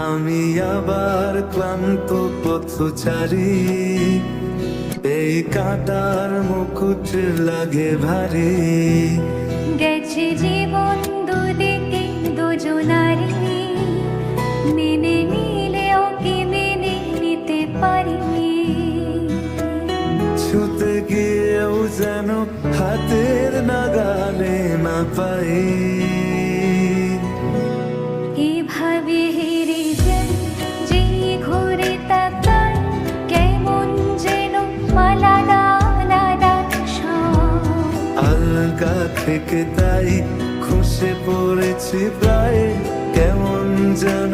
আমি আবার ক্লান্ত পথচারী, এই কাঁটার মুকুট লাগে ভারী। গেছে জীবন দুদিকে দুজনারি, মেনে নিলেও কি মেনে নিতে পারিনি। ছুতে গিয়েও যেন হাতের নাগালে না পাই। এভাবে হেরে যাই, যে ঘুরে তাকাই, কেমন যেন আলাদা আলাদা সব। আলগা থেকে তাই খসে পড়েছি প্রায়, কেমন যেন